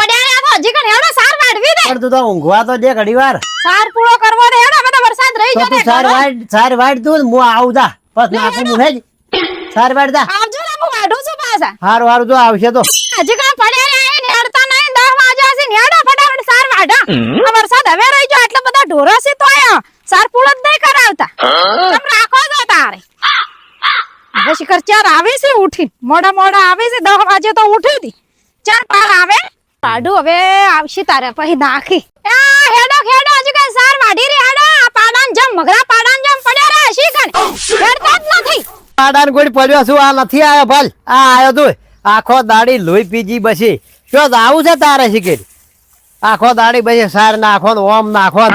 પડ્યા તો હજી કણ હેડો સાર વાડવી દે પણ તું તો ઊંઘવા તો દે ઘડીવાર સાર પૂરો કરવો દે હેડો હવે તો વરસાદ રહી તો ગયો તું સાર વાડ તું હું આવું જા બસ નાખું હું હેજ સાર વાડ જા આવજો ને હું વાડું છું પાછા હારું હારું તો આવશે તો હજી કણ પડ્યા રહ્યા ને હેડતા નહીં 10 વાગ્યા છે ને હેડો ફટાફટ સાર વાડા આ વરસાદ હવે રહી ગયો એટલે બધા ઢોરો છે તો આયા સાર પૂરો જ નહીં કરાવતા તમે રાખો છો તારે હવે શિખર ચાર આવે છે ઉઠી મોડા મોડા આવે છે 10 વાગે તો ઉઠી હતી ચાર પાર આવે પાડું હવે આવશે તારે પછી નાખી હેડો હેડો હજી કઈ સાર વાડી રે હેડો આ પાડાન જમ મગરા પાડાન જમ પડ્યા રે શીખણ હેડતા જ નથી પાડાન કોઈ પડ્યો છું આ નથી આવ્યો ભલ આ આવ્યો તું આખો દાડી લોહી પીજી બસી શું આવું છે તારે શીખેલી આખો દાડી બસી સાર નાખો ને ઓમ નાખો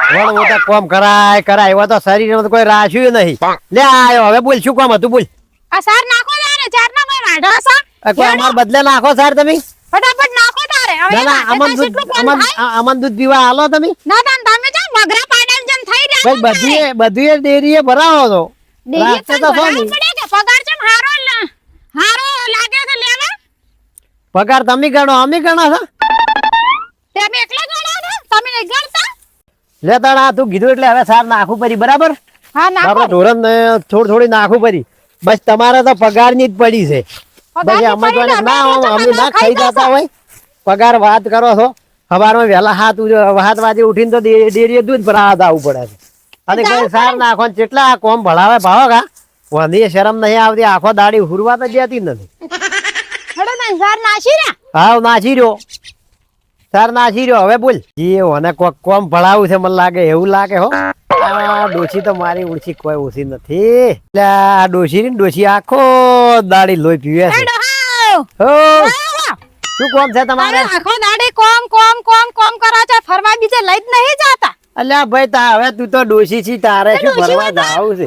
વણ મોટા કોમ કરાય એવા તો શરીર કોઈ રાખ્યું નહીં લે આવ્યો હવે બોલ શું કામ હતું બોલ આ સાર નાખો ને ચાર ના ભાઈ વાડા સા કોઈ અમાર બદલે નાખો સાર તમે ફટાફટ નાખો તારે હવે અમન દૂધ પીવા હાલો તમે ના તાન તમે જા મગરા પાડાન જમ થઈ રહ્યા ભાઈ બધી ડેરીએ ભરાવો તો ડેરી તો પડે કે પગાર ચમ હારો લાગે છે લેવા પગાર તમે ગણો અમે ગણો છો તમે એકલા ગણો છો તમે નહીં ગણતા લે તાણા તું કીધું એટલે હવે સાર નાખું પડી બરાબર હા નાખો ધોરણ થોડી નાખું પડી બસ તમારે તો પગાર ની જ પડી છે બસ અમે ના ખાઈ જતા હોય પગાર વાત કરો છો સવારમાં વહેલા 7 વાગે ઉઠીને તો ડેરીએ દૂધ ભરાવા આવવું પડે છે અને કઈ સાર નાખો કેટલા કોમ ભણાવે ભાવો કા વધી શરમ નહીં આવતી આખો દાડી હુરવા તો જતી નથી હેડો ને સાર નાશી રે હા નાસી રહ્યો સાર નાસી રહ્યો હવે બોલ જી ઓને કોમ ભણાવું છે મને લાગે એવું લાગે હો આ ડોશી તો મારી ઉડછી કોઈ ઓછી નથી એટલે આ ડોશી આખો દાડી લોહી પીવે છે હો શું કોમ છે તમારે આખો દાડી કોમ કરો છો ફરવા બીજે લઈ જ નહીં જાતા અલ્યા ભાઈ હવે તું તો ડોશી છી તારે શું ફરવા જાવું છે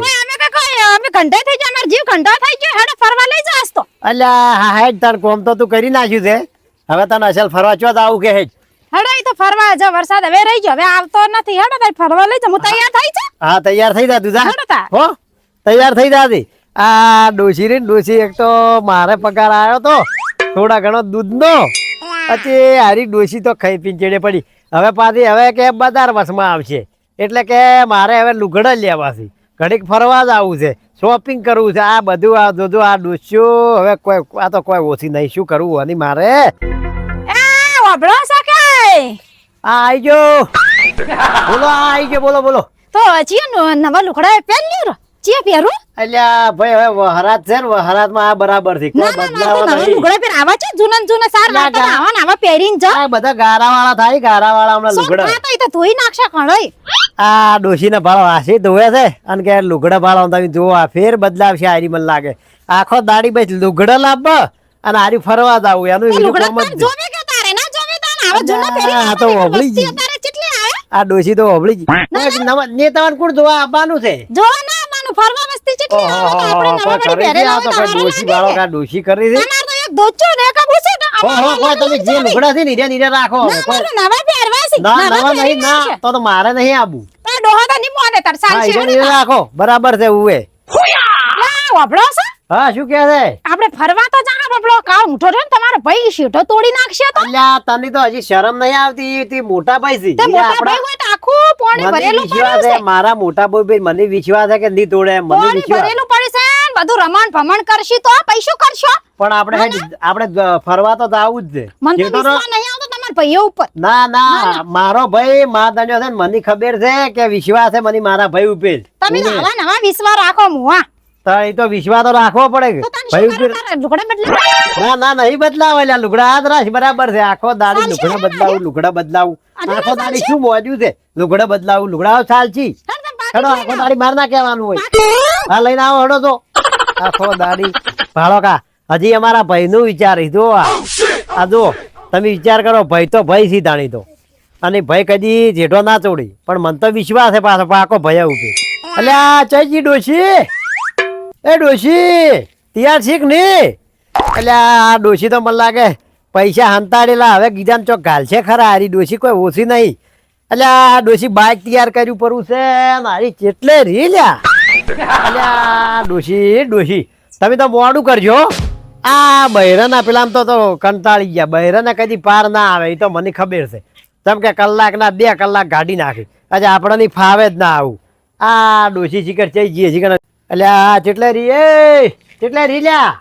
અમે ઘંટા થઈ જાય અમાર જીવ ઘંટા થઈ ગયો હેડો ફરવા લઈ જાસ તો અલ્યા હા હેડ તાર કોમ તો તું કરી નાખ્યું છે હવે તને અસલ ફરવા ચો આવું કે હેડ હેડો ઈ તો ફરવા જો વરસાદ હવે રહી ગયો હવે આવતો નથી હેડો તાર ફરવા લઈ જા હું તૈયાર થઈ જા હા તૈયાર થઈ જા તું જા હેડો તાર હો તૈયાર થઈ જા દી આ ડોશી એક તો મારે પગાર આવ્યો તો થોડા ઘણો દૂધનો પછી હારી ડોશી તો ખાઈ પીંચેડે પડી હવે પાછી હવે કે બજાર વસમાં આવશે એટલે કે મારે હવે લુગડા લેવા છે ઘડીક ફરવા જ આવું છે શોપિંગ કરવું છે આ બધું આ જોજો આ ડોસ્યો હવે આ તો કોઈ ઓછી નહીં શું કરવું અને મારે ઓબળો સકે આ આઈ ગયો બોલો આ આઈ ગયો બોલો તો હજી નવા લુગડા પહેર્યું રો ચીએ પહેરું અલ્યા ભાઈ હવે વહરાત છે ને વહરાતમાં આ બરાબર થી કોઈ બદલાવા નહીં લુગડા પહેર આવા છે જૂના સાર લાગતા આવા આવા પહેરીને જા આ બધા ગારાવાળા થાય ગારાવાળા હમણાં લુગડા આ તો ધોઈ નાખશે કણોય આ ડોશીને ભાળો આસી ધોવે છે અને કે લુગડા ભાળો તમે જોવો આ ફેર બદલાવશે આરી મને લાગે આખો દાડી બસ લુગડા લાવ અને આરી ફરવા જ આવું એનું યુનિફોર્મ જ જોવે કે તારે ના જોવે તાને આવા જૂના પહેરી આ તો ઓબળી ગઈ તારે કેટલી આવે આ ડોશી તો ઓબળી ગઈ ને તમારે કોણ જોવા આવવાનું છે જોવા ના આવવાનું ફરવા મસ્તી કેટલી આવે આપણે નવા પડી પહેરેલા તો કોઈ ડોશી ભાળો કા ડોશી કરી છે તમાર તો એક દોચો ને એક ભૂસે કોઈ તમે જે લુગડા છે ને નીરે રાખો નવા પહેરવા છે ના નવા નહીં ના તો મારે નહીં આવું ડોહા તો ની મોને તાર સાલ છે નીરે રાખો બરાબર છે ઉવે લા વાપડો છે હા શું કહે છે આપણે ફરવા તો જા બાપડો કાળ ઉઠો રે તમારો ભાઈ શીઠો તોડી નાખશે તો અલ્યા તને તો હજી શરમ નહીં આવતી તી મોટા ભાઈ છે તે મોટા ભાઈ હોય તો આખું પાણી ભરેલું પડ્યું છે મારા મોટા ભાઈ મને વિશ્વાસ છે કે નહીં તોડે મને વિશ્વાસ ભરેલું પડે છે બધું રમણ ભમણ કરશી તો પૈસું કરશો પણ આપણે ફરવા તો આવું જ છે મને તો વિશ્વાસ નહીં આવતો તમારા ભાઈઓ ઉપર ના મારો ભાઈ મા દણ્યો છે મને ખબર છે કે વિશ્વાસ છે મને મારા ભાઈ ઉપર તમે નવા વિશ્વાસ રાખો મુવા તો એ તો વિશ્વાસ તો રાખવો પડે ભાઈ ઉપર ના નહીં બદલાવે લુગડા હાથ રાખ બરાબર છે આખો દાડી લુગડા બદલાવું આખો દાડી શું મોજું છે લુગડા બદલાવું લુગડા ચાલશી હેડો આખો દાડી માર ના કહેવાનું હોય હા લઈને આવો હેડો તો આખો દાડી ભાળો કા હજી અમારા ભાઈ નું વિચારીશ જો આ જો તમે વિચાર કરો ભાઈ તો ભાઈ સીધાણી તો અને ભાઈ કદી જેઠો ના ચોડી પણ મને તો વિશ્વાસ છે પાછો પાકો ભાઈ ઉભે એટલે આ ચઈજી ડોશી એ ડોશી તૈયાર શીખ ને એટલે આ ડોશી તો મને લાગે પૈસા હંતાડેલા હવે ગીધાને ચોક ઘાલશે ખરા હારી ડોશી કોઈ ઓછી નહીં એટલે આ ડોશી બાઇક તૈયાર કર્યું પડવું છે મારી કેટલે રી લ્યા એટલે આ ડોશી તમે તો મોડું કરજો આ બૈરાના પેલા તો કંટાળી ગયા. બૈરાને કદી પાર ના આવે એ તો મને ખબર છે. જેમ કે કલાકના 2 કલાક ગાડી નાખી. આજે આપણને ફાવે જ ના આવું. આ ડોશી શિખર ચઈ જઈએ શિખર. એટલે આ ચેટલે રી ચેટલે રી લ્યા.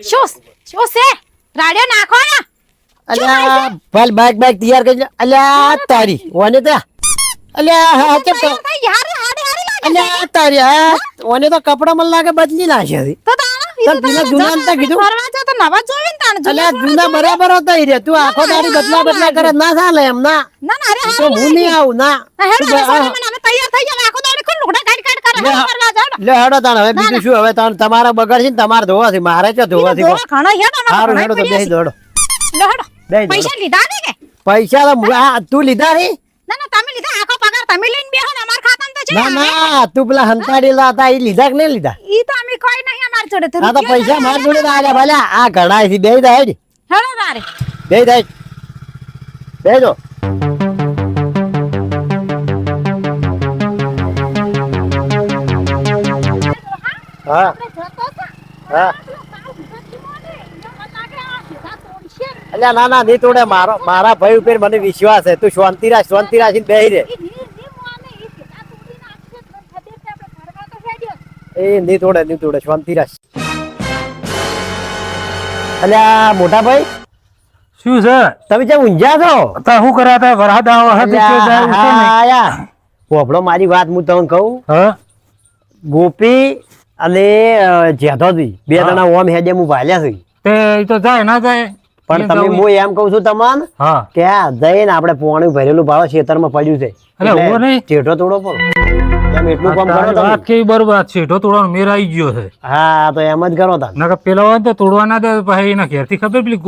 શું છે રાડિયો નાખો ને. અલ્યા ભાલ બાઈક તૈયાર કરી. અલ્યા તારી ઓને ત્યાં. અલ્યા હા કેમ તો. અલ્યા તારી હા ઓને તો કપડા મને લાગે બદલી નાખ્યા છે. જૂના નતા કીધું. અલ્યા જૂના બરાબર હતા ઈ રે. તું આખો દાડી બદલા કરે ના ચાલે એમ ના. તો હું નહીં આવું ના. લે હેડો તાણ હવે બીજું શું હવે તમારે બગડ છે ને તમારે ધોવા છે મારે ચો ધોવા છે. સારું હેડો તો બેસી દોડો. પૈસા લીધા ને કે પૈસા તો તું લીધા રે. ના તમે લીધા આખો પગાર તમે લઈને બેહો ને અમાર ખાતામાં તો છે. ના તું પેલા હંતાડેલા હતા એ લીધા કે નહીં લીધા. ઈ તો અમે કોઈ નહીં અમાર જોડે. આ તો પૈસા માર જોડે આલ્યા ભલે આ ઘણા થી બેહી જાય હેડો તારે બેહી જાય બેહજો. હા હા અલ્યા ના નહીં તોડે. મારા ભાઈ ઉપર મને વિશ્વાસ છે. તું શાંતિ રાખીને બેહી રે. એ નહીં તોડે શાંતિ રાખ. અલ્યા મોટા ભાઈ શું છે તમે જેમ ઊંઝા છો તો શું કરાતા વરસાદ આયા પોપડો મારી વાત હું તમને કહું. ગોપી અને જેઠોજી 2 જણા ઓમ હેડે હું ભાલ્યા છે. તે તો જાય ના જાય પણ તમે હું એમ કહું છું તમને હા કે આ જઈને આપણે પોણી ભરેલું ભાવ ખેતરમાં પડ્યું છે. જેઠો તોડો પણ એમ એટલું કામ કરો તમે. વાત કેવી બરોબર છેઠો તોડવાનો મેર આવી ગયો છે. હા તો એમ જ કરો તા. નકર પેલા હોય તો તોડવાના દે ભાઈ એના ઘેરથી ખબર પેલી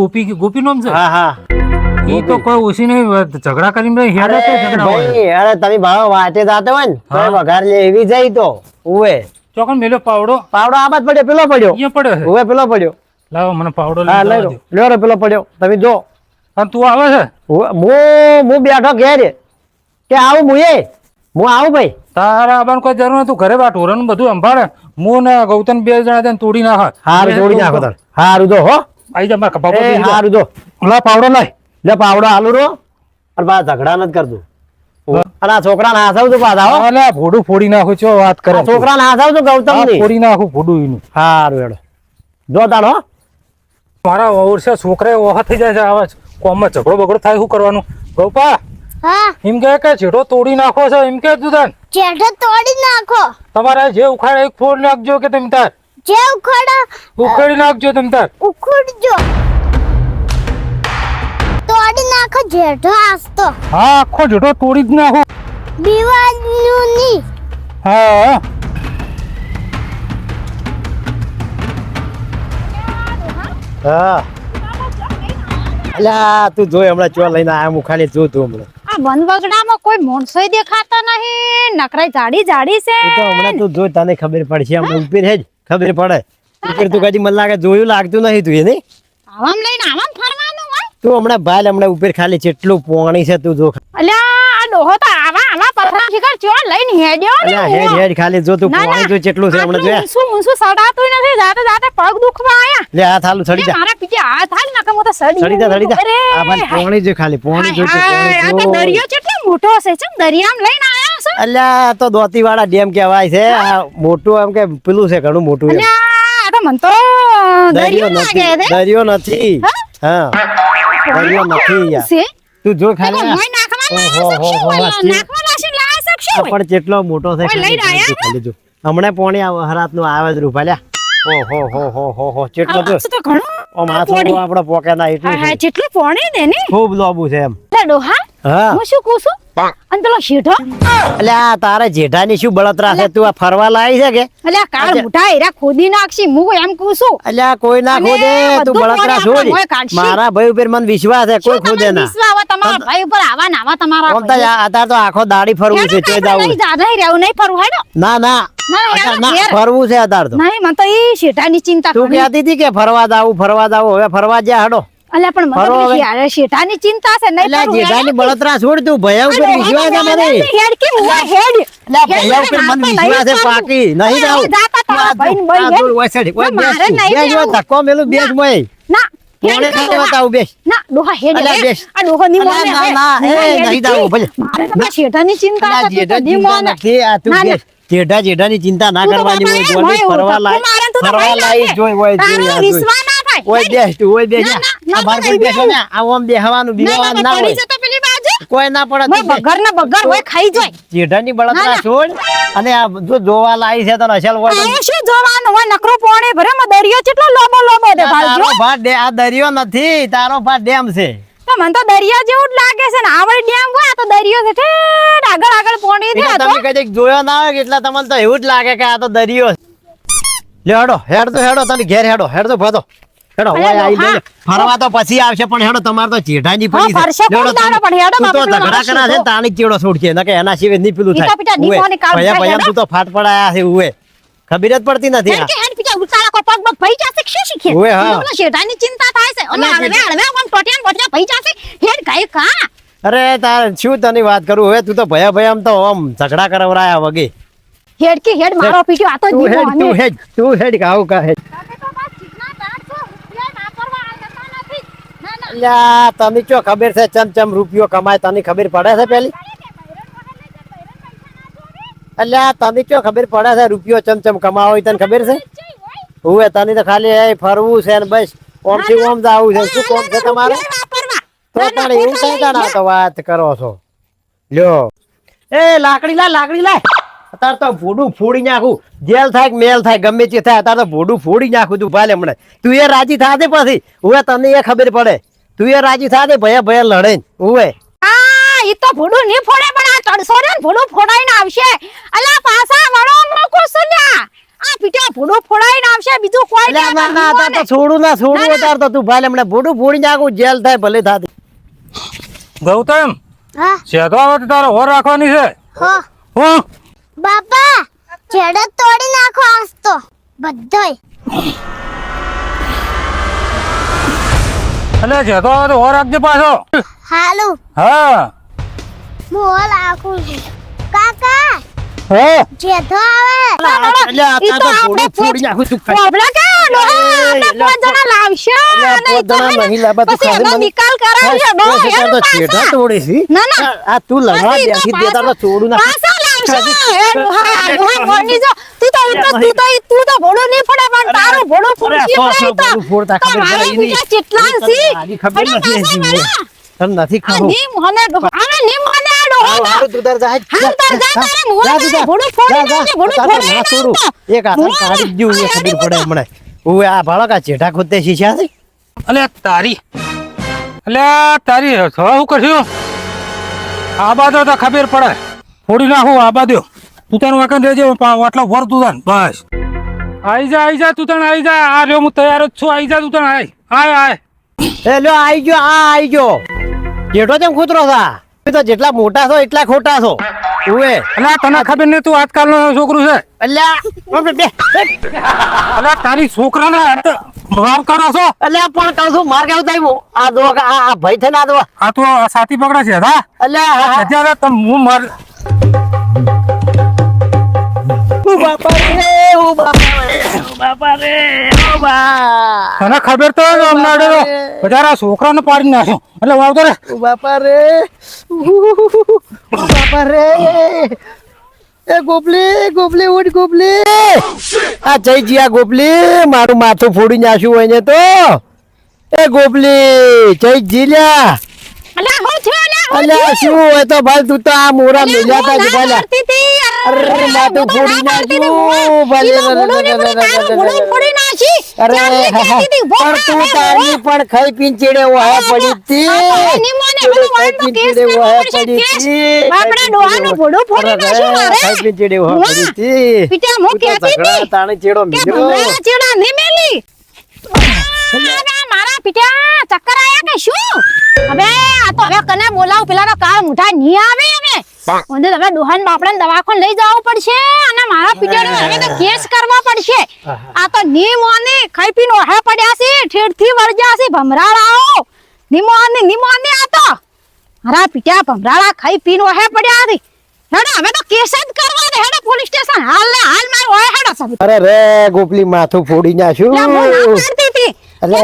ગોપી નામ છે. હા હા ઈ તો કોઈ ઓછી નહીં ઝઘડા કરીને હેડે તો ઝઘડા હોય. ભાઈ અરે તમે ભાવ વાટે જાતે હોય ને તો વઘાર લે એવી જાય તો ઉવે ચોકન મેલ્યો પાવડો આબાદ પડ્યો પેલો પડ્યો અહીંયા પડ્યો છે. ઉવે પેલો પડ્યો. લાવો મને પાવડો હા લઈ લો લ્યો રે પેલો પડ્યો તમે જો. અને તું આવે છે હું બેઠો ઘેર કે આવું હું આવું ભાઈ. તારા આવવાનું કોઈ જરૂર નથી. તું ઘરે બા ઢોરણ બધું સંભાળે. હું ને ગૌતમ 2 જણા થઈને તોડી નાખે. હારું તોડી નાખો તાર. હારું જો હો આઈ જા મારા કપા પર હારું જો લા પાવડો લાય. લે પાવડો હાલુ રો અને બા ઝઘડા નથી કરતું. અને આ છોકરાને હાસાવતું પાછા હો. અલે ભોડું ફોડી નાખું છો વાત કરે. આ છોકરાને હાસાવતું ગૌતમ ની ફોડી નાખું ભોડું એનું. હારું હેડો જો તાર હો. મારા વર્ષે છોકરા ઓહા થઈ જાય છે. આવા કોમમાં ઝઘડો બગડો થાય શું કરવાનું. ગોપા હા એમ કે જેઠો તોડી નાખો છે એમ કે તું તાર જેઠો તોડી નાખો. તમારે જે ઉખાડે એક ફોડ નાખજો કે તમે તાર જે ઉખાડો ઉખાડી નાખજો તમે તાર. ઉખડજો તોડી નાખો જેઠો આસ્તો. હા આખો જેઠો તોડી જ નાખો. બીવાનું ની હા હા અલ્યા તું જોઈ હમણાં ચો લઈને આયા મુખાને જો તું હમણાં. આ વનવગડામાં કોઈ માણસોય દેખાતા નહીં. નકરાઈ જાડી છે. એ તો હમણાં તું જો તને ખબર પડશે હમણાં ઉપર હે જ ખબર પડે. ઉપર તું કદી મને લાગે જોયું લાગતું નહીં તું એ નહીં. આવામ લઈને આવામ ફરવાનું હોય. તું હમણાં ઉપર ખાલી કેટલું પોણી છે તું જો. અલ્યા આ ડોહો તો આવા પથરા શિખર ચો લઈને હેડ્યો ને. અલ્યા હેડ ખાલી જો તું પોણી જો કેટલું છે હમણાં જોયા. ઊંસું સડાતું નથી. જાતે પગ દુખવા આયા. લે આ થાલું સડી જા. મારા પીછે હાથ હાલ નકર હું તો સડી જા અરે, આ ભાઈ પોણી જો ખાલી પોણી જો આ તો દરિયો કેટલો મોટો છે. ચમ દરિયામાં લઈને આયા છો. અલ્યા તો દોતી વાળા ડેમ કહેવાય છે. આ મોટું એમ કે પેલું છે ઘણું મોટું એમ. અલ્યા આ તો મન તો દરિયો લાગે છે. દરિયો નથી. હા દરિયો નથી યાર. છે તું જો ખાલી મોય નાખવા લાયા શકશું નાખવા લાશે લાયા શકશું પણ કેટલો મોટો છે ઓય લઈને આયા ખાલી જો. હમણાં પોણી હરાત નું આવે જ રૂપાલ્યા. ઓહો કેટલો તો તો ઘણો ઓમ હાથ વાળો આપણો પોકે ના એટલું હા જેટલું પોણી દે ને ખૂબ લોબુ છે એમ. લે ડોહા હા હું શું કહું છું અને પેલો શેઠો એટલે આ તારે જેઠાની શું બળતરા છે. તું આ ફરવા લાવી છે કે અલ્યા કાળ મોટા હીરા ખોદી નાખશી હું એમ કહું છું. અલ્યા કોઈ ના ખોદે. તું બધું બળતરા પોણી છોડી. આપણે કાઢશી. મારા ભાઈ ઉપર મને વિશ્વાસ છે કોઈ ખોદે ના. વિશ્વાસ તમારા ભાઈ ઉપર આવા નાવા તમારા આમ તો અત્યારે તો આખો દાડી ફરવું છે તે જાવું. નહીં રહેવું નહીં ફરવું હેડો ના ના, અચ્છા, યાર, ના ઘેર. ફરવું છે અત્યારે તો. નહીં મને તો ઈ શેઠાની ચિંતા તું ઘણી. કહેતી હતી કે ફરવા જાવું હવે ફરવા જ્યાં હડો. અલ્યા પણ મને ફરો તો હવે. શિયાળે શેઠાની ચિંતા છે નહીં અલ્યા કરું જેઠાની બળતરા છોડ તું ભયા ઉપર વિશ્વાસ છે મને હેડ કે હું હેડ અલ્યા ભયા ઉપર મને વિશ્વાસ છે પાકી નહીં જાવ જાતા તારા ભાઈને ભાઈ આ હેડ. જોડ વસડી કોઈ ના, મારે બેસ તું. નહીં બેસ જવું. ધક્કો મેલું બેસ મોય ના કોણે હેડ ખાતે ડોહા. બતાવું બેસ ના ડોહા હેડ અલ્યા હેડ. બેસ. આ ડોહો ની અલ્યા મોને ના, હે. ના, ડોહા એ હેડ નહીં કે. જાવું, ભલે. મારે તો મારા શેઠાની ચિંતા અલ્યા છે, તું તો જેઠા દી ચિંતા મોને. નથી આ તું ના, ના. બેસ જેઠાની ચિંતા ના તું તો કરવાની હોય બાપા જોની એમ હોય, ફરવા ધક્કો લાય મારે તું તો ફરવા ભાઈ લાય લાગે. જોઈ હોય જોઈ તારો આ જોઈ. વિશ્વાસ ના થાય. ઓય હેડ. બેસ તું ઓય બેસ ના, જા. ના, આ બાર ના, કોઈ નહીં બેસો ને આ ઓમ બેહવાનું ના, બીવાનું ના, ના પડી હોય જતો પેલી બાજુ. કોઈ ના પડે મોય તું બેસ. બગર ને બગર હોય ખાઈ જોય. જેઠાની ના, બળતરા ના. છોડ અને આ જો જોવા લાવી છે તો નશેલ હોય તો આવું શું જોવાનું હોય નકરો પોણે ભરે માં દરિયો કેટલો લોબો લોબો દે ભાઈ તારો ભાત આ દરિયો નથી તારો ભાત ડેમ છે તો મને તો દરિયા જેવું જ લાગે છે ને આવડી ડેમ હોય આ તો દરિયો છે ઠેઠ આગળ આગળ પોણી છે એટલે આ તો. તમે કદી જોયો ના હોય એટલે તમને તો એવું જ લાગે કે આ તો દરિયો છે. લે હેડો તને ઘેર હેડો તો ભતો હેડો અરે ઓય આઈ હા. જજો. ફરવા તો પછી આવશે પણ હેડો તમારે તો જેઠાની હા, પડી ફરશે છે કોણ દાડો પણ હેડો તું તો બાપા, પેલો ઝઘડા કરા છે ને શીખો. તાણી ચેડો છોડશે નકે એના સિવાય નહીં પેલું ઈ તો પીટા થાય દીપોની કાળ ભયા થાય, ભયા હેડો. તું તો ફાટ પડાયા છે ઉવે ખબર જ પડતી નથી હેડ આ. કે હેડ પીટા ઉતારા કોઈ પગ પગ ભઈ જાશે કે શું શીખે ઓય હા. પેલો શેઠાની ચિંતા થાય છે ઓલા અલા, હળવે હળવે આમ ટોટિયાન બોટિયા ભઈ જાશે હેડ ગાય કા અરે તાર શું તને વાત કરું હવે તું તો ભયા આમ તો આમ ઝઘડા કરાવરાયા વગે હેડ કે હેડ મારો પીટ્યો આ તો તું દીવો હેડ અમે. તું હેડ કે આવું કા હેડ અલ્યા તને શું ખબર છે ચમ રૂપિયો કમાય તને ખબર પડે છે પેલી અલ્યા તને શું ખબર પડે છે રૂપિયો ચમ કમાવો હોય તને ખબર છે હુએ તને તો ખાલી એ ફરવું છે ને બસ ઓમ થી ઓમ જાવું છે શું કોમ છે તમારે તો તારે એવું કઈ તાણા તો વાત કરો છો લ્યો એ લાકડી લાય અત્યારે તો ભોડું ફોડી નાખું જેલ થાય કે મેલ થાય ગમે તે થાય અત્યારે તો ભોડું ફોડી નાખું તું ભાલે હમણાં તું એ રાજી થાતે પછી હુએ તને એ ખબર પડે તું એ રાજી થાતે ભયા લડે હુએ આ ઈ તો ભૂડું ની ફોડે પણ આ ચડસો રે ને ભૂડું ફોડાઈને આવશે અલા પાછા વળો મોકો સુન્યા આ પીટ્યો ભૂડું ફોડાઈને આવશે બીજું કોઈ એટલે નહીં ના આમાં તો જીવોને. છોડું અત્યારે તો તું ભાલે હમણાં ભોડું ફોડી નાખું જેલ થાય ભલે થાતે ગૌતમ હા શેધો આવે તો તારે હોર રાખવાની છે હો હું બાપા ઝેડો તોડી નાખો આજ તો બધોય એટલે શેધો આવે તો હોર રાખજે પાછો હાલું હા હું હોલ આખું છું કાકા હા જેઠો આવે એટલે ઈ તો અત્યારે તો ભોડું ફોડી આપણે નાખું તું પોપડા કે ડોહા આપણે એટલે પાંચ જણા લાવશે એટલે અને ઈ તો પાંચ જણા હે ને, નહીં લાવવા, તું પછી ખાલી એનો મને- નિકાલ કરાવજો ડોહા તો એનું છેડા પાછા. તોડે છે ના, ના. આ તું લડવા પછી ઈ તો બેસી દે તાર તો છોડું ના પાછા લાવશે એ ડોહા મોની જો તું તો ભોળું નહીં પડે પણ તારું ભોળું ફૂટશે અરે, પડે તો. ભોળું ફોડતા તો ખબર મારા પડે ઈ બીજા નહીં. કેટલા છે? આની ખબર અને નથી પાછા હજી. વળ્યા. તને નથી આ ખાવું નીમ મને ડોહા. આને નીમ મને આ ડોહા આવું તો. હારું તું તાર જા હેડ. હાલ તાર જા જા, તારે મોં જા, તારે જા, ભોળું ફોડી જા, જા. નાખજે, ભોળું તારે ફોડી ના છોડું. નાખતો. એક હાથે કાઢી જ દ્યું, એ ખબર પડે હમણાં ઓય આ ભાળો કા ચેઠા ખોદતે શીખ્યા છે અલે તારી શું કરશું આ બાદો તો ખબર પડે ફોડી નાખું આ બાદ્યો તું તારું વાકન રહેજે આટલો વર તું તાન બસ આઈ જા તું તાણ આઈ જા આ રહ્યો હું તૈયાર જ છું આઈ જા તું તાણ આય એ લ્યો આઈ ગયો આઈ ગયો જેઠો જેમ કૂતરો થા તમે તો જેટલા મોટા છો એટલા ખોટા છો ઓએ અલા તને ખબર નહીં તું આજકાલનો છોકરું છે અલ્યા અલા તારી છોકરાને માર કરો છો અલ્યા પણ કહું છું માર કેવું થાય આ દો આ ભાઈ થઈને આ દો આ તો સાથી પકડે છે હા અલ્યા અત્યારે તમે હું માર ઓ બાપા રે ઓ બાપા રે ઓ બાપા રે ઓ બા તને ખબર તો હમણાં બધા છોકરાને પાડી નાખ્યો એટલે વાવતો રે ઓ બાપા રે ઓ બાપા રે એ ગોપલી ઉઠ ગોપલી આ જઈ જી આ ગોપલી મારું માથું ફોડી નાખ્યું હોય ને તો એ ગોપલી જઈ જી લ્યા અલ્યા હું છું અલ્યા અલ્યા શું હોય તો ભાઈ તું તો આ મોરા મેલ્યા તા જ હું ભાલ્યા ના કરતી તી. અરે માથું ફોડી નાખ્યું ભલે ઈ તો ભૂંડું નહીં ફોડી, તારું ભૂંડું ફોડી નાખી. અરે ત્યારની કહેતી તી, ઉભો પણ થા, તું હવે તારી ઉભો. પણ ખાઈ પીને ચીડે વાહે પડી તી આ તો નિમોને તું બધું ખાઈ વાળનું પીને કેસ ચીડે વાહે કરવો પડશે, પડી કેસ. તી. બાપડા ડોહાનું ભૂંડું ફોડી અરે, નાખ્યું મારે. ખાઈ પીને ચીડે વાહે વાહ. પડી તી. પીટા હું તું તો કહેતી ઝઘડા તી તાણે ચીડો કે મિલ્યો. ભમરાના ચેડા નહીં મેલી. મારા પીટા ચક્કર આયા કે શું? હવે આ તો હવે કને બોલાવું પેલાનો કાળ મુઠા નહીં આવે હવે મને તમે ડોહાન બાપડાને દવાખાને લઈ જવું પડશે અને મારા પિતાને હવે તો કેસ કરવા પડશે. આ તો નિમોની ખાઈ પીને ઓહે પડ્યા છે, ઠેઠથી વળગ્યા છે ભમરાળાઓ. નિમોની આ તો મારા પિતા ભમરાળા ખાઈ પીને ઓહે પડ્યા છે. હેડો હવે તો કેસ જ કરવા દે. હેડો પોલીસ સ્ટેશન હાલ ને હાલ મારું ઓહે હેડો સબ. અરે રે ગોપલી માથું ફોડી નાખ્યું. લા હું ના પાડતી હતી. અરે,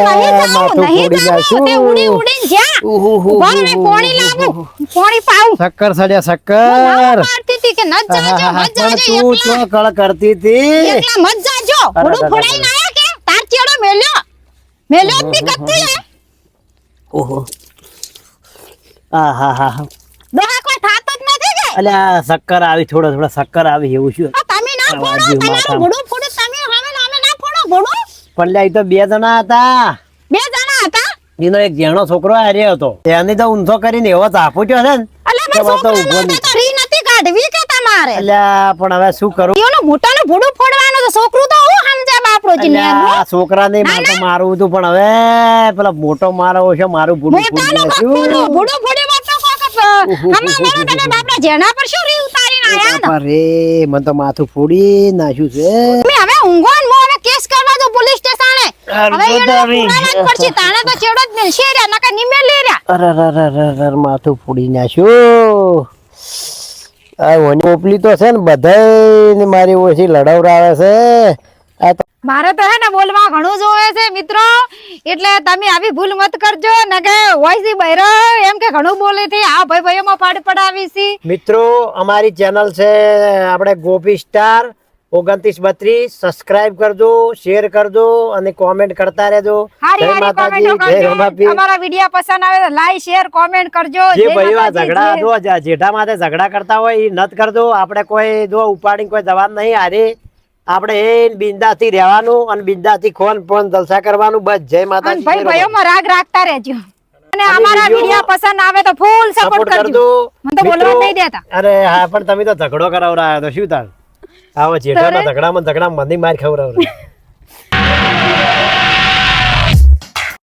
માથું ફોડી નાખ્યું. તે ઉડી જ્યાં ઉહુ. ઉભા રહે, પાણી લાવું, પાણી પાઉં. શક્કર સડ્યા હું શક્કર. ના પાડતી હતી કે ન જાજો, મત પણ જાજો તું એકલા. તો કળ કરતી હતી. એકલા મત જાજો. અરે, ઉડું ફોડાઈને આયા કે તાર ચેડો મેલ્યો જ ની કરતી હે. ઓહો આહાહા. ડોહા કોઈ થાતો જ નથી કે અલ્યા શક્કર આવી, થોડા શક્કર આવી એવું શું? આ તમે ના ફોડો, આવાજી તમારું માથામાં. ભૂડું ફોડું તમે હવે નામે ના ફોડો ભૂડું. પણ લ્યા, ઈ તો બે જણા હતા. બે જણા હતા. એનો એક જેણો છોકરો હાર્યો હતો, તેની તો ઊંધો કરીને એવો ચાપો થયો છે ને. અલ્યા કે મેં વાતો છોકરા ઊભો નહોતા તો રી નથી કાઢવી કે તમારે. અલ્યા પણ હવે શું કરું? એનું મોટાનું ભૂડું ફોડવાનું તો છોકરું તો હું સમજે બાપડો જી અલ્યા છોકરાને ના, મારે તો મારવું હતું, પણ હવે પેલા મોટો મારો છે, મારું ભૂડું ફૂટી મોટાનું નાખ્યું. ભૂડું ફોડી વાતો કોક હમણાં મારો તને બાપડા જેના પર શું રી ઉતારીને આયા ને. બાપા રે, મને તો માથું ફોડી નાખ્યું છે. તમે હવે ઊંઘો ને મો હવે કેસ કરવા દો પોલીસ સ્ટેશને. અરે હવે એને દાવી. પુરાવા જ પડશે. તાણે તો ચેડો જ મિલશે રે નકર નિમેલી રે. અરે માથું ફોડી નાખ્યું. આ ઓની પોપલી તો છે ને બધાય મારી ઓછી લડાવરાવે છે. આ તો મારે તો હે ને બોલવા ઘણું જોવે છે મિત્રો, એટલે તમે આવી ભૂલ મત કરજો ને કે વોઇસી બૈરો એમ કે ઘણું બોલે છે. આ ભાઈ ભાઈઓમાં પાડ પડાવી છે. મિત્રો અમારી ચેનલ છે આપણે ગોપી સ્ટાર 2932. સબસ્ક્રાઇબ કરજો, શેર કરજો અને કોમેન્ટ કરતા રહેજો. હારી જય હારી માતાજી, કોમેન્ટો જય કરજો. રમાપીર. અમારા વિડિયો પસંદ આવે તો લાઈક શેર કોમેન્ટ કરજો. જે જય ભાઈઓ આ માતાજી, ઝઘડા જય- જો જેઠા માથે ઝઘડા કરતા હોય એ નત કરજો. આપણે કોઈ જો ઉપાડીને કોઈ જવાબ નહીં હારે. આપણે એ બિંદાસથી રહેવાનું અને બિંદાસથી ખોન પણ જલસા કરવાનું. બસ જય અને માતાજી, ભાઈ જય ભાઈઓમાં રાગ રાખતા રહેજો અને અને અમારા વિડીયો વિડિયો પસંદ આવે તો ફૂલ સપોર્ટ સપોર્ટ કરજો. કરજો. મને તો બોલવા મિત્રો, નહીં દેતા. અરે હા, પણ તમે તો ઝઘડો કરાવરાયો તો શું તાર? આવો જેઠાના ઝઘડામાં મને માર ખવડાવરાયો.